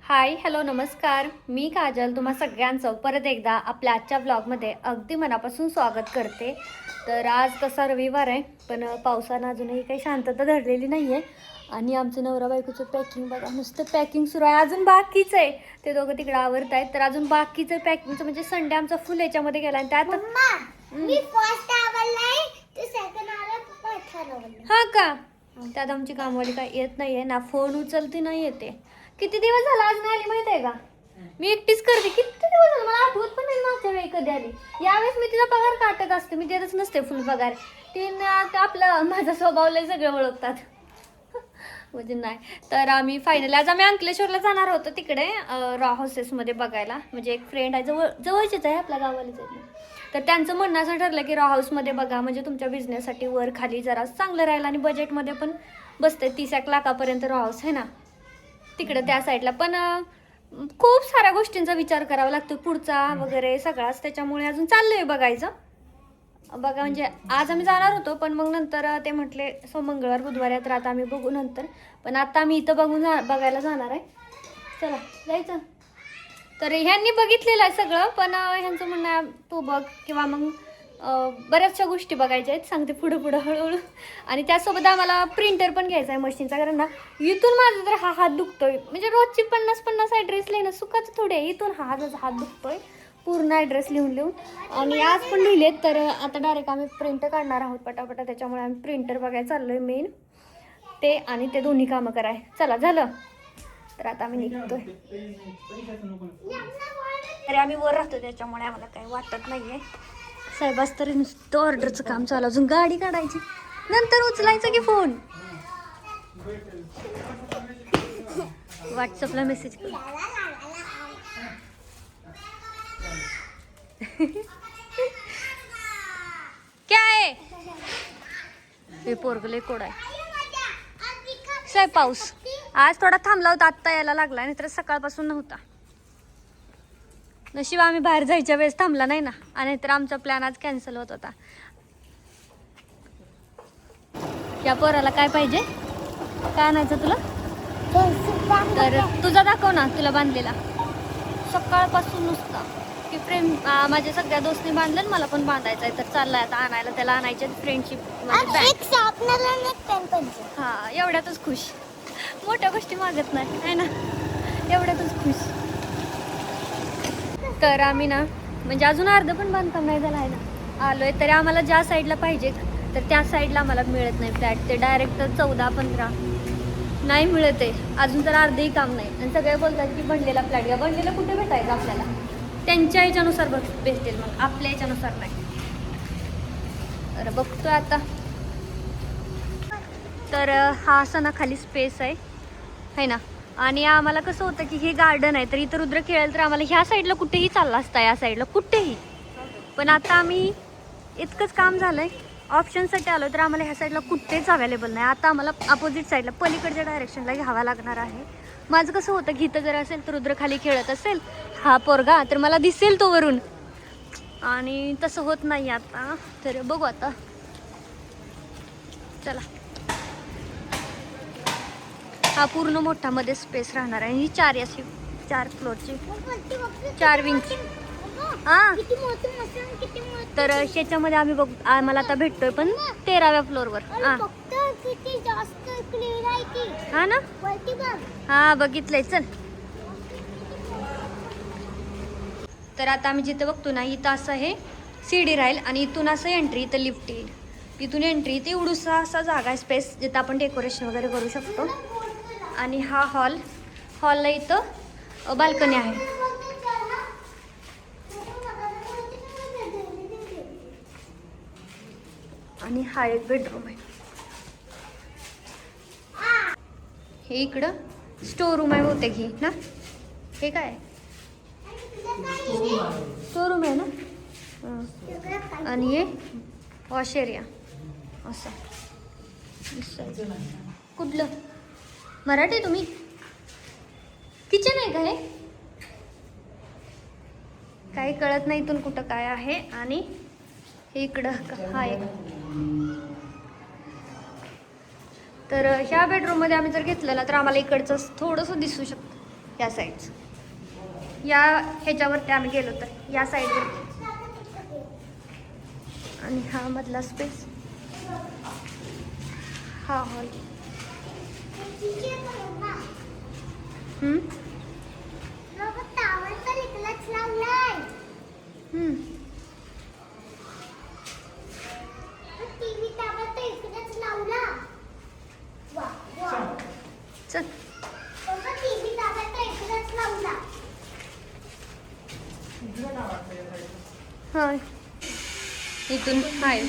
Hi hello नमस्कार. मी काजल तुम्हा सगळ्यांचं परत एकदा आपल्या आजच्या ब्लॉगमध्ये अगदी मनापासून स्वागत करते. तर आज कसा रविवार आहे, पण पावसानं अजूनही काही शांतता धरलेली नाही आहे. आणि आमचं नवरा बायकोचं पॅकिंग बघा, नुसतं पॅकिंग सुरू आहे. अजून बाकीचं आहे, ते दोघं तिकडे आवरत आहेत. तर अजून बाकीचं पॅकिंगचं म्हणजे संडे आमचा फुल याच्यामध्ये गेला. आणि त्यात हा का, त्यात आमची कामवाली काय येत नाहीये ना, फोन उचलती नाही येते. किती दिवस झाला आज नाही आली माहिती आहे का? मी एकटीच करते. किती दिवस झाला मला आठवत पण नाही मागच्या वेळी कधी आली. यावेळेस मी तिचा पगार काटत असते, मी देतच नसते फुल पगार. आपलं माझा स्वभाव लय सगळं ओळखतात. म्हणजे नाही. तर आम्ही फायनली आज आम्ही अंकलेश्वरला जाणार होतो, तिकडे रॉ हाऊसेसमध्ये बघायला. म्हणजे एक फ्रेंड आहे, जवळचेच आहे आपल्या गावालाच आहे. तर त्यांचं म्हणणं असं ठरलं की रॉ हाऊसमध्ये बघा, म्हणजे तुमच्या बिझनेससाठी वर खाली जरा चांगलं राहील आणि बजेटमध्ये पण बसते. 30 लाखापर्यंत रॉ हाऊस आहे ना तिकडे त्या साईडला. पण खूप साऱ्या गोष्टींचा विचार करावा लागतो पुढचा वगैरे सगळाच, त्याच्यामुळे अजून चाललंय बघायचं. बघा म्हणजे आज आम्ही जाणार होतो, पण मग नंतर ते म्हटले मंगळवार बुधवार यात राहता, आम्ही बघू नंतर. पण आता आम्ही इथं बघायला जाणार आहे. चला जायचं. तर ह्यांनी बघितलेलं आहे सगळं, पण ह्यांचं म्हणणं आहे तू बघ, किंवा मग बऱ्याचशा गोष्टी बघायच्या आहेत, सांगते पुढं पुढं हळूहळू. आणि त्यासोबत आम्हाला प्रिंटर पण घ्यायचा आहे मशीनचा, कारण ना इथून माझा तर हा हात दुखतोय. म्हणजे रोजची 50-50 ॲड्रेस लिहिणं सुखाचं थोडे, इथून हा हात दुखतोय पूर्ण ॲड्रेस लिहून. आणि आज पण लिहिलेत, तर आता डायरेक्ट आम्ही प्रिंट काढणार आहोत पटापटा. त्याच्यामुळे आम्ही प्रिंटर बघायला चाललोय मेन ते, आणि ते दोन्ही कामं कराय. चला झालं तर आता आम्ही निघतोय. अरे आम्ही वर राहतो त्याच्यामुळे आम्हाला काही वाटत नाहीये. साहेबाच तरी नुसतं ऑर्डरचं काम चालू, अजून गाडी काढायची, नंतर उचलायचं की फोन. व्हॉट्सअपला मेसेज करू. क्या आहे हे पोरगले कोड आहे. साहेब पाऊस आज थोडा थांबला होता, आत्ता यायला लागला, नाही तर सकाळपासून नव्हता. नशीब आम्ही बाहेर जायच्या वेळेस थांबला नाही ना, आणि तर आमचा प्लॅन आज कॅन्सल होत होता. या पोराला काय पाहिजे, काय आणायचं तुला? तर तुझा दाखव ना, तुला बांधलेला सकाळपासून नुसता की फ्रेंड माझ्या सगळ्या दोस्ती बांधलं, मला पण बांधायचं आहे. तर चाललाय आता आणायला, त्याला आणायचे फ्रेंडशिप. हा एवढ्यातच खुश, मोठ्या गोष्टी मागत नाही आहे ना, एवढ्यातच खुश. तर आम्ही ना म्हणजे अजून अर्ध पण बांधकाम नाही झालं आहे ना, आलोय. तरी आम्हाला ज्या साईडला पाहिजे तर त्या साईडला आम्हाला मिळत नाही फ्लॅट. ते डायरेक्ट 14-15 नाही मिळत आहे अजून, तर अर्धही काम नाही. आणि सगळे बोलतात की बनलेला फ्लॅट घ्या. बनलेला कुठे भेटायचं आपल्याला, त्यांच्या ह्याच्यानुसार भेटतील, मग आपल्या ह्याच्यानुसार नाही. तर बघतोय आता. तर हा असा ना खाली स्पेस आहे ना. आणि आम्हाला कसं होतं की हे गार्डन आहे, तर इथं रुद्र खेळेल, तर आम्हाला ह्या साईडला कुठेही चालला असता, या साईडला कुठेही. पण आता आम्ही इतकंच काम झालंय, ऑप्शनसाठी आलो, तर आम्हाला ह्या साईडला कुठेच अवेलेबल नाही. आता आम्हाला अपोजिट साईडला पलीकडच्या डायरेक्शनला घ्यावा लागणार आहे. माझं कसं होतं की इथं जर असेल तर रुद्र खाली खेळत असेल हा पोरगा, तर मला दिसेल तो वरून, आणि तसं होत नाही आता. तर बघू आता, चला. हा पूर्ण मोठा मध्ये स्पेस राहणार आहे. ही 4 फ्लोअरची 4 विंगची. हा तर ह्याच्यामध्ये आम्ही बघ, आम्हाला आता भेटतोय पण 13व्या फ्लोअरवर. हा ना, हा बघितलंय. चल तर आता आम्ही जिथं बघतो ना, इथं असं हे सीडी राहील, आणि इथून असं एंट्री, इथं लिफ्ट येईल. इथून एंट्री, ते एवढूसा असा जागा आहे स्पेस, जिथं आपण डेकोरेशन वगैरे करू शकतो. आणि हा हॉलला इथं बाल्कनी आहे. आणि हा एक बेडरूम आहे. हे इकडं स्टोर रूम आहे होते की ना, हे काय स्टोर रूम आहे ना. आणि हे वॉश एरिया असं. कुठलं मराठी तुम्ही? किचन आहे का हे? काही कळत नाही इथून कुठं काय आहे. आणि हे इकडं हा एक. तर ह्या बेडरूममध्ये आम्ही जर घेतलं ना, तर आम्हाला इकडचं थोडंसं दिसू शकतं. या साईडचं. या ह्याच्यावरती आम्ही गेलो तर या साईडवरती. आणि हा मधला स्पेस, हा हॉल. चल हा, इथून हाय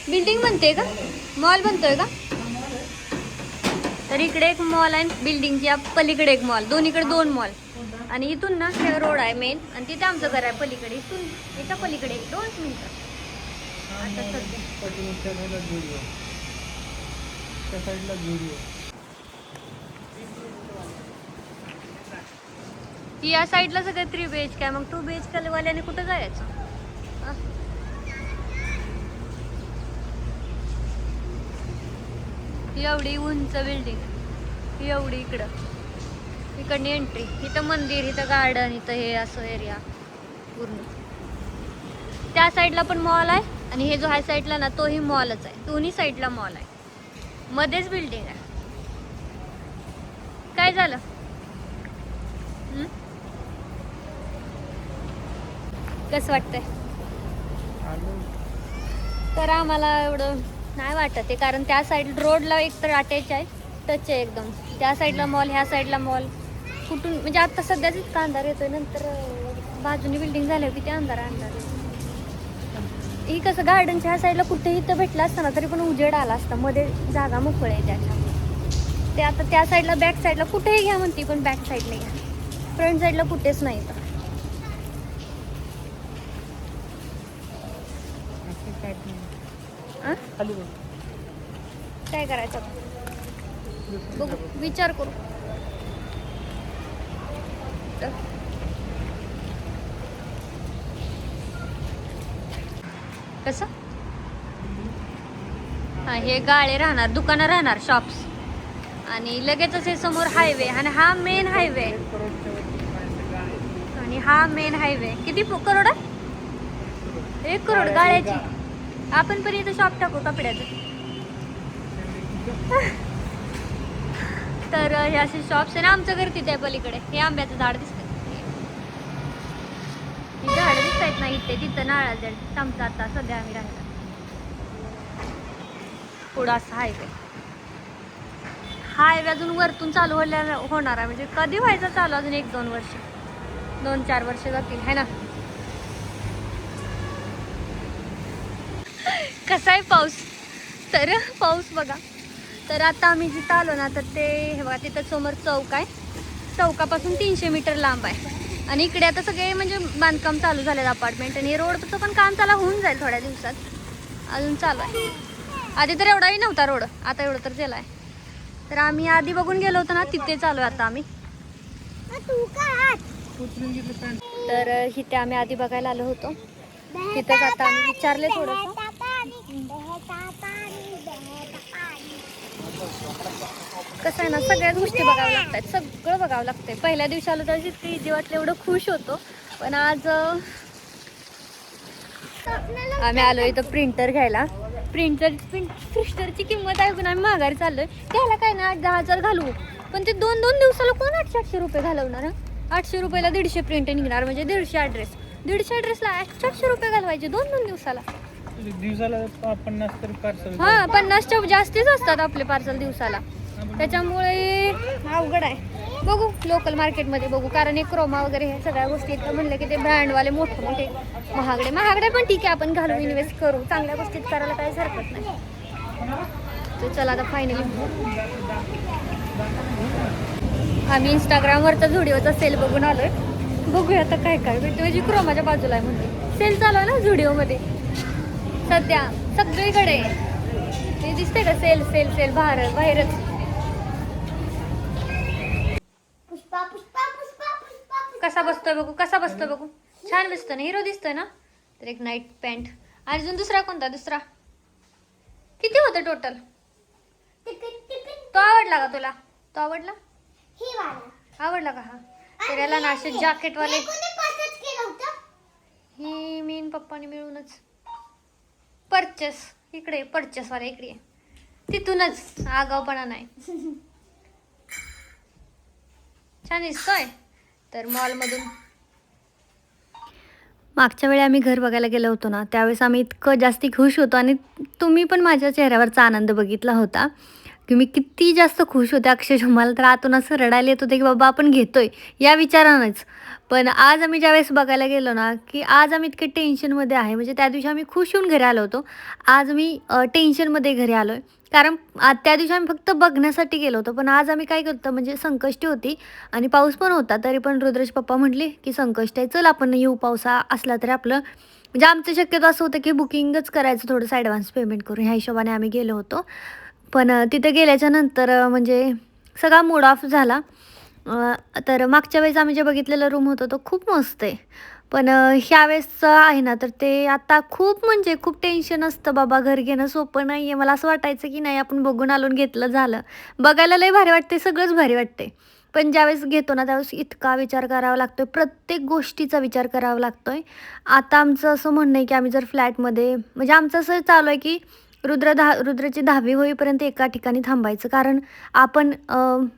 बिल्डिंग बनते का, मॉल बनतोय का? तर इकडे एक मॉल आहे, बिल्डिंगच्या पलीकडे एक मॉल, दोन्हीकडे 2 मॉल. आणि इथून ना हे रोड आहे मेन, आणि तिथे आमचं घर आहे पलीकडे. इथून याच्या पलीकडे 2 मिनिटं. आता या साईडला सगळं 3 BHK आहे. मग 2 BHK वाल्याने कुठं जायचं? एवढी उंच बिल्डिंग, एवढी इकडनं एंट्री, इथं मंदिर, इथं गार्डन, इथं हे असं एरिया पूर्ण. त्या साईडला पण मॉल आहे, आणि हे जो ह्या साईडला ना तोही मॉलच आहे. दोन्ही साईडला मॉल आहे, मध्येच बिल्डिंग आहे. काय झालं? कसं वाटतंय? तर आम्हाला एवढं नाही वाटत आहे, कारण त्या साईड रोडला एक तर अटॅच आहे, टच आहे एकदम. त्या साईडला मॉल, ह्या साईडला मॉल. कुठून म्हणजे आता सध्याच इतका अंधार येतोय, नंतर बाजूनी बिल्डिंग झाल्यावर किती अंधार येतो. ही कसं गार्डनच्या ह्या साईडला कुठेही इथं भेटलं असतं ना तरी पण उजेड आला असता, मध्ये जागा मोकळी आहे त्याच्यामुळे. ते आता त्या साईडला बॅक साईडला कुठेही घ्या म्हणते, पण बॅक साईडला घ्या, फ्रंट साईडला कुठेच नाही. तर काय करायचं बघू, विचार करू. कसं हा, हे गाळे राहणार, दुकानं राहणार, शॉप्स, आणि लगेचच हे समोर हायवे. आणि हा मेन हायवे, आणि हा मेन हायवे. किती करोड आहे? 1 करोड गाळ्याची. आपण पण इथं शॉप टाकू कपड्याचं. तर हे असे शॉप्स आहे ना. आमचं घर तिथे आहे पलीकडे. हे आंब्याचं झाड दिसतंय, ही झाडं दिसत आहेत ना इथे, तिथं नारळाचं झाड आमचं आता सध्या आम्ही राहिला. पुढं असं हायवे अजून वरतून चालू होणार आहे. म्हणजे कधी व्हायचं चालू? अजून 1-2 वर्ष, 2-4 वर्ष जातील, है ना. कसा आहे पाऊस? तर पाऊस बघा. तर आता आम्ही जिथं आलो ना, तर ते हे बघा, तिथं समोर चौक आहे. चौकापासून 300 मीटर लांब आहे. आणि इकडे आता सगळे म्हणजे बांधकाम चालू झालेलं अपार्टमेंट, आणि रोडचं पण काम चालू होऊन जाईल थोड्या दिवसात. अजून चालू आहे. आधी तर एवढाही नव्हता रोड, आता एवढं तर केला आहे. तर आम्ही आधी बघून गेलो होतो ना, तिथे चालू आहे आता आम्ही. तर इथे आम्ही आधी बघायला आलो होतो, तिथंच आता आम्ही विचारले थोडंसं. कसं आहे ना, सगळ्याच गोष्टी बघाव्या लागतात, सगळं बघावं लागतंय. पहिल्या दिवशी आलो तर जितकं इझी वाटलं, एवढं खुश होतो. पण आज आम्ही आलो इथं प्रिंटर घ्यायला. प्रिंटरची किंमत ऐकून आम्ही माघारी चाललोय. त्याला काय ना 8-10 हजार घालवू, पण ते 2-2 दिवसाला कोण 800-800 रुपये घालवणार? 800 रुपयाला 150 प्रिंट निघणार, म्हणजे 150 ॲड्रेस. 150 ॲड्रेसला 800 रुपये घालवायचे 2-2 दिवसाला. 50 तरी पार्सल. हा, 50च्या जास्तीच असतात आपले पार्सल दिवसाला. त्याच्यामुळे अवघड आहे. बघू लोकल मार्केटमध्ये बघू, कारण एक क्रोमा वगैरे हे सगळ्या गोष्टी इथं म्हणलं की ते ब्रँडवाले मोठे महागडे पण ठीक आहे, आपण घालू, इन्व्हेस्ट करू, चांगल्या गोष्टीत करायला काहीच हरकत नाही. तर चला आता फायनली आम्ही इंस्टाग्रामवरचा झुडिओचा सेल बघून आलोय. बघूया आता काय काय भेटते. म्हणजे क्रोमाच्या बाजूला आहे म्हणते, सेल चालू आहे ना झुडिओमध्ये सध्या सगळीकडे. ते दिसते का सेल सेल सेल बाहेरच. कसा बसतोय बघू, छान दिसतोय ना, हिरो दिसतोय ना. तर एक नाईट पॅन्ट. आणि अजून दुसरा कोणता? किती होतं टोटल? तो आवडला का तुला? तो आवडला? आवडला का हा? तर याला ना असे जॅकेटवाले ही मी आणि पप्पाने मिळूनच परचेस इकडे परचेसवाले इकडे आहे. तिथूनच आगावपणा नाही. छान दिसतोय. तर मॉलमधून मागच्या वेळी आम्ही घर बघायला गेलो होतो ना, त्यावेळेस आम्ही इतकं जास्ती खुश होतो आणि तुम्ही पण माझ्या चेहऱ्यावरचा आनंद बघितला होता की मी किती जास्त खुश होते. अक्षरशः मला तर आतून असं रडायला येत होते की बाबा आपण घेतोय या विचारानंच. पण आज आम्ही ज्यावेळेस बघायला गेलो ना, की आज आम्ही इतके टेन्शनमध्ये आहे. म्हणजे त्या दिवशी आम्ही खुश होऊन घरी आलो होतो, आज मी टेन्शनमध्ये घरी आलो आहे. कारण त्या दिवशी आम्ही फक्त बघण्यासाठी गेलो होतो, पण आज आम्ही काय करतो म्हणजे संकष्टी होती आणि पाऊस पण होता. तरी पण रुद्रेश पप्पा म्हटले की संकष्टी आहे, चल आपण येऊ, पावसा असला तरी आपलं म्हणजे आमचं शक्यतो असं होतं की बुकिंगच करायचं थोडंसं ॲडव्हान्स पेमेंट करून. ह्या हिशोबाने आम्ही गेलो होतो. पण तिथे गेल्याच्या नंतर म्हणजे सगळा मूड ऑफ झाला. तर मागच्या वेळेस आम्ही जे बघितलेलं रूम होतं तो खूप मस्त आहे. पण ह्यावेळेसचं आहे ना, तर ते आता खूप म्हणजे खूप टेन्शन असतं बाबा. घर घेणं सोपं नाही आहे. मला असं वाटायचं की नाही आपण बघून आलो घेतलं झालं. बघायला लय भारी वाटते, सगळंच भारी वाटते. पण ज्यावेळेस घेतो ना त्यावेळेस इतका विचार करावा लागतो आहे, प्रत्येक गोष्टीचा विचार करावा लागतो आहे. आता आमचं असं म्हणणं आहे की आम्ही जर फ्लॅटमध्ये म्हणजे आमचं असं चालू आहे की रुद्राची 10वी होईपर्यंत एका ठिकाणी थांबायचं. कारण आपण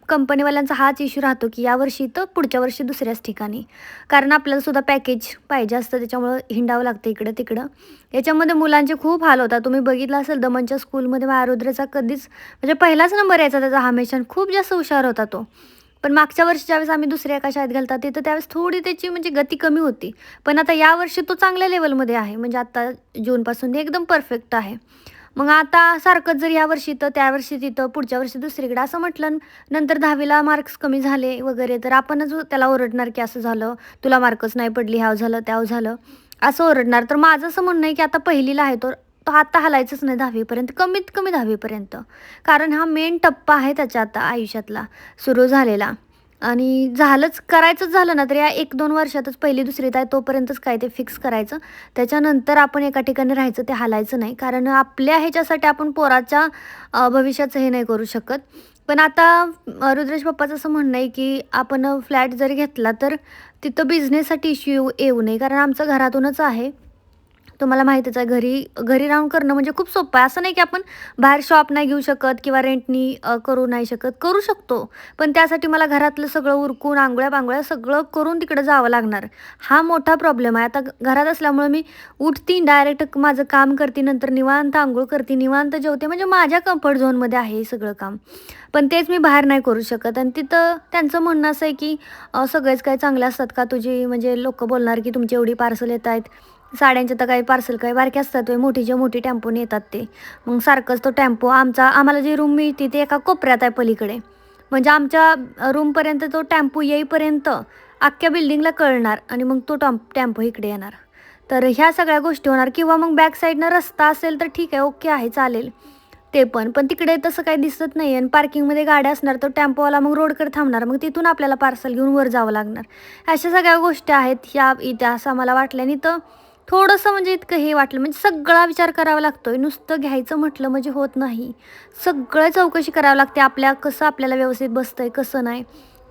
कंपनीवाल्यांचा हाच इश्यू राहतो की यावर्षी तर पुढच्या वर्षी दुसऱ्याच ठिकाणी. कारण आपल्याला सुद्धा पॅकेज पाहिजे असतं, त्याच्यामुळं हिंडावं लागतं इकडं तिकडं. याच्यामध्ये मुलांचे खूप हाल होतात. तुम्ही बघितलं असेल दमनच्या स्कूलमध्ये माझ्या रुद्राचा कधीच म्हणजे पहिलाच नंबर यायचा त्याचा हमेशा. खूप जास्त हुशार होता तो. पण मागच्या वर्षी ज्यावेळेस आम्ही दुसऱ्या एका शाळेत घालतात तिथं त्यावेळेस थोडी त्याची म्हणजे गती कमी होती. पण आता यावर्षी तो चांगल्या लेवलमध्ये आहे. म्हणजे आता जूनपासून एकदम परफेक्ट आहे. मग आता सारखंच जर यावर्षी तर त्यावर्षी तिथं पुढच्या वर्षी दुसरीकडे असं म्हटलं, नंतर 10वीला मार्क्स कमी झाले वगैरे तर आपणच त्याला ओरडणार की असं झालं, तुला मार्कच नाही पडली, ह्याव झालं त्याव झालं असं ओरडणार. तर माझं असं म्हणणं आहे की आता पहिलीला आहे तो तो आता हलायचंच नाही 10वीपर्यंत, कमीत कमी 10वीपर्यंत. कारण हा मेन टप्पा आहे त्याच्या आता आयुष्यातला सुरू झालेला. आणि झालंच करायचंच झालं ना तर या 1-2 वर्षातच पहिली दुसरीत आहे तोपर्यंतच काय ते फिक्स करायचं. त्याच्यानंतर आपण एका ठिकाणी राहायचं, ते हालायचं नाही. कारण आपल्या ह्याच्यासाठी आपण पोराच्या भविष्याचं हे नाही करू शकत. पण आता रुद्रेश पप्पाचं असं म्हणणं आहे की आपण फ्लॅट जरी घेतला तर तिथं बिझनेससाठी इश्यू येऊ नये. कारण आमचं घरातूनच आहे, तुम्हाला माहितीच आहे. घरी घरी राहून करणं म्हणजे खूप सोपं आहे. असं नाही की आपण बाहेर शॉप नाही घेऊ शकत किंवा रेंटनी करू नाही शकत, करू शकतो. पण त्यासाठी मला घरातलं सगळं उरकून आंघोळ्या सगळं करून तिकडं जावं लागणार. हा मोठा प्रॉब्लेम आहे. आता घरात असल्यामुळं मी उठती डायरेक्ट माझं काम करते, नंतर निवांत आंघोळ करते, निवांत जेवते. म्हणजे माझ्या कम्फर्ट झोनमध्ये आहे हे सगळं काम. पण तेच मी बाहेर नाही करू शकत. आणि तिथं त्यांचं म्हणणं असं आहे की सगळेच काही चांगले असतात का तुझी, म्हणजे लोक बोलणार की तुमची एवढी पार्सल येत आहेत, साड्यांचं तर काही पार्सल काही बारके असतात वे, मोठीच्या मोठी टेम्पोने येतात ते. मग सारखंच तो टेम्पो आम्हाला जी रूम मिळते ते एका कोपऱ्यात आहे पलीकडे. म्हणजे आमच्या रूमपर्यंत तो टेम्पो येईपर्यंत अख्ख्या बिल्डिंगला कळणार आणि मग तो टेम्पो इकडे येणार. तर ह्या सगळ्या गोष्टी होणार. किंवा मग बॅक साईडनं रस्ता असेल तर ठीक आहे, ओके आहे, चालेल ते पण तिकडे तसं काही दिसत नाही. आणि पार्किंगमध्ये गाड्या असणार, तो टेम्पोवाला मग रोडकडे थांबणार, मग तिथून आपल्याला पार्सल घेऊन वर जावं लागणार. अशा सगळ्या गोष्टी आहेत ह्या इथे असं मला वाटलं. आणि तर थोडंसं म्हणजे इतकं हे वाटलं, म्हणजे सगळा विचार करावा लागतो आहे. नुसतं घ्यायचं म्हटलं म्हणजे होत नाही, सगळं चौकशी करावं लागते कसं आपल्याला व्यवस्थित बसतं आहे कसं नाही.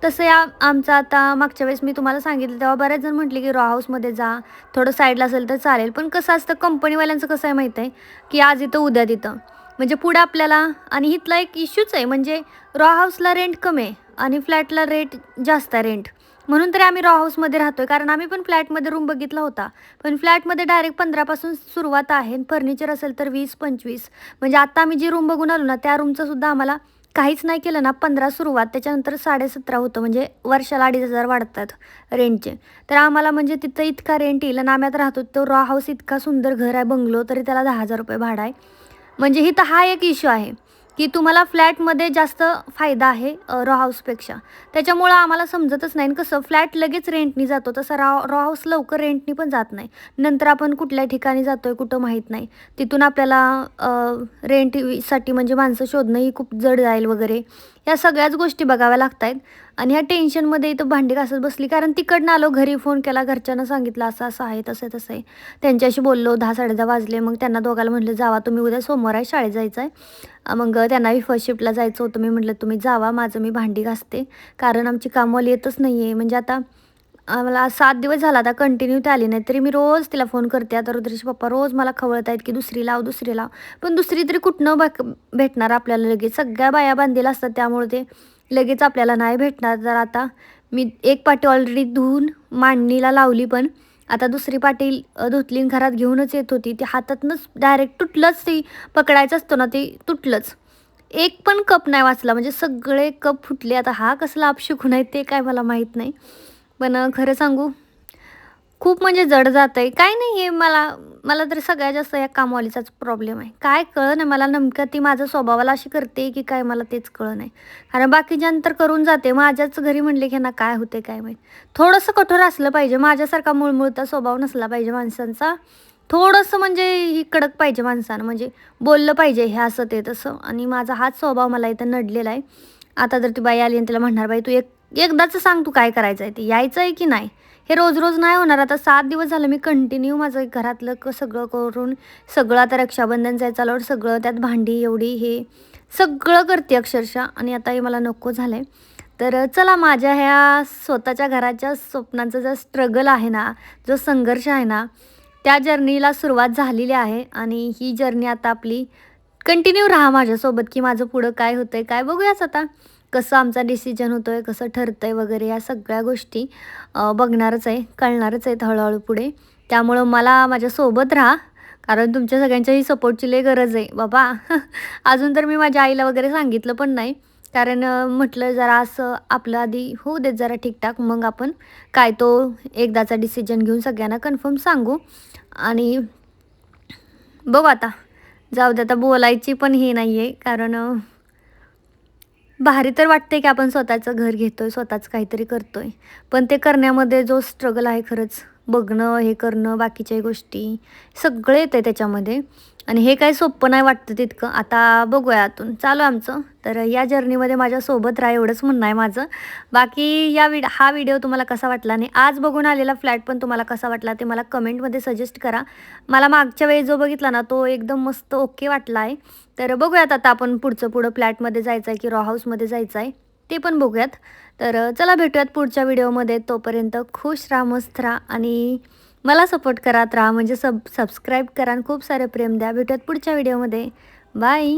तसं आमचं आता मागच्या वेळेस मी तुम्हाला सांगितलं तेव्हा बऱ्याच जण म्हटले की रॉ हाऊसमध्ये जा, थोडं साईडला असेल तर चालेल. पण कसं असतं कंपनीवाल्यांचं कसं आहे माहीत आहे की आज इथं उद्या तिथं, म्हणजे पुढे आपल्याला. आणि इथला एक इश्यूच आहे, म्हणजे रॉ हाऊसला रेंट कमी आहे आणि फ्लॅटला रेट जास्त आहे रेंट. म्हणून तरी आम्ही रॉ हाऊसमध्ये राहतो आहे. कारण आम्ही पण फ्लॅटमध्ये रूम बघितला होता, पण फ्लॅटमध्ये डायरेक्ट 15पासून सुरुवात आहे. फर्निचर असेल तर 20-25. म्हणजे आता आम्ही जी रूम बघून आलो ना त्या रूमचंसुद्धा आम्हाला काहीच नाही केलं ना 15 सुरुवात, त्याच्यानंतर 17.5 होतं. म्हणजे वर्षाला 2,500 वाढतात रेंटचे. तर आम्हाला म्हणजे तिथं इतका रेंट येईल. आणि आम्ही आता राहतो तो रॉ हाऊस, इतका सुंदर घर आहे बंगलो, तरी त्याला 10,000 रुपये भाडं आहे. म्हणजे इथं हा एक इश्यू आहे की तुम्हाला फ्लॅटमध्ये जास्त फायदा आहे रॉ हाऊसपेक्षा. त्याच्यामुळं आम्हाला समजतच नाही. कसं फ्लॅट लगेच रेंटनी जातो, तसं रॉ हाऊस लवकर रेंटनी पण जात नाही. नंतर आपण कुठल्या ठिकाणी जातो आहे कुठं माहीत नाही, तिथून आपल्याला रेंटसाठी म्हणजे माणसं शोधणंही खूप जड जाईल वगैरे. ह्या सगळ्याच गोष्टी बघाव्या लागत आहेत. आणि ह्या टेन्शनमध्ये इथं भांडी घासत बसली, कारण तिकडनं आलो, घरी फोन केला, घरच्यांना सांगितलं असं असं आहे, तसं तसं आहे. त्यांच्याशी बोललो, 10-10:30 वाजले. मग त्यांना दोघाला म्हटलं जावा तुम्ही, उद्या सोमवार आहे, शाळेत जायचं आहे. मग त्यांनाही फर्स्ट शिफ्टला जायचं होतं. मी म्हटलं तुम्ही जावा, माझं मी भांडी घासते, कारण आमची कामवाली येतच नाही आहे. म्हणजे आता मला 7 दिवस झाला आता कंटिन्यू ते आली नाही, तरी मी रोज तिला फोन करते. आता रुद्रेश पप्पा रोज मला खवळत आहेत की दुसरी लाव, दुसरी लाव. पण दुसरी तरी कुठनं भेटणार आपल्याला लगेच, सगळ्या बाया बांधलेल्या असतात, त्यामुळे ते लगेच आपल्याला नाही भेटणार. तर आता मी एक पाटी ऑलरेडी धुवून मांडणीला लावली, पण आता दुसरी पाटी धुतली, घरात घेऊनच येत होती, ती हातातनंच डायरेक्ट तुटलंच, ती पकडायचं असतं ना ते तुटलंच. एक पण कप नाही वाचला, म्हणजे सगळे कप फुटले. आता हा कसला अपशकुन आहे ते काय मला माहीत नाही. पण खरं सांगू, खूप म्हणजे जड जात आहे. काय नाही, हे मला तर सगळ्यात जास्त या कामवालीचाच प्रॉब्लेम आहे. काय कळलं नाही मला, नेमकं ती माझं स्वभावाला अशी करते की काय, मला तेच कळलं नाही. कारण बाकीच्यांतर करून जाते, माझ्याच घरी म्हणले की ना काय होते काय माहीत. थोडंसं कठोर असलं पाहिजे, माझ्यासारखा मुळमुळता स्वभाव नसला पाहिजे माणसांचा. थोडंसं म्हणजे ही कडक पाहिजे माणसानं, म्हणजे बोललं पाहिजे हे असं ते तसं. आणि माझा हाच स्वभाव मला इथं नडलेला आहे. आता जर ती बाई आली आणि तिला म्हणणार, बाई तू एकदाचं सांग तू काय करायचं आहे, ते यायचं आहे की नाही. हे रोज रोज नाही होणार. आता 7 दिवस झालं मी कंटिन्यू माझं घरातलं सगळं करून, सगळं आता रक्षाबंधन जायचं आल्यावर सगळं, त्यात भांडी एवढी हे सगळं करते अक्षरशः, आणि आता हे मला नको झालं आहे. तर चला, माझ्या ह्या स्वतःच्या घराच्या स्वप्नांचा जो स्ट्रगल आहे ना, जो संघर्ष आहे ना, त्या जर्नीला सुरुवात झालेली आहे. आणि ही जर्नी आता आपली कंटिन्यू राहा माझ्यासोबत, की माझं पुढं काय होतं आहे काय, बघूयाच आता कसं आमचा डिसिजन होतो आहे, कसं ठरतं आहे वगैरे, या सगळ्या गोष्टी बघणारच आहे, कळणारच आहेत हळूहळू पुढे. त्यामुळं मला माझ्यासोबत राहा, कारण तुमच्या सगळ्यांच्याही सपोर्टची लई गरज आहे बाबा. अजून तर मी माझ्या आईला वगैरे सांगितलं पण नाही, कारण म्हटलं जरा असं आपलं आधी होऊ देत जरा ठीकठाक, मग आपण काय तो एकदाचा डिसिजन घेऊन सगळ्यांना कन्फर्म सांगू. आणि बघू आता, जाऊ दे, आता बोलायची पण हे नाही आहे, कारण भारी तर वाटते की आपण स्वतःचं घर घेतो आहे, स्वतःच काहीतरी करतो आहे. पण ते करण्यामध्ये जो स्ट्रगल आहे, खरंच बघणं, हे करणं, बाकीच्याही गोष्टी सगळे येतं आहे त्याच्यामध्ये. आणि हे काही सोपं नाही वाटतं तितकं. आता बघूया, आतून चालू आमचं. तर या जर्नीमध्ये माझ्यासोबत राहा, एवढंच म्हणणं आहे माझं. बाकी हा व्हिडिओ तुम्हाला कसा वाटला, आणि आज बघून आलेला फ्लॅट पण तुम्हाला कसा वाटला ते मला कमेंटमध्ये सजेस्ट करा. मला मागच्या वेळी जो बघितला ना, तो एकदम मस्त ओके वाटला आहे. तर बघूयात आता आपण पुढं फ्लॅटमध्ये जायचं आहे की रॉ हाऊसमध्ये जायचं आहे, ते पण बघूयात. तर चला, भेटूयात पुढच्या व्हिडिओमध्ये. तोपर्यंत खुश राहा, मस्त राहा, आणि मला सपोर्ट करत राहा, म्हणजे सबस्क्राईब करा आणि खूप सारे प्रेम द्या. भेटूयात पुढच्या व्हिडिओमध्ये. बाय.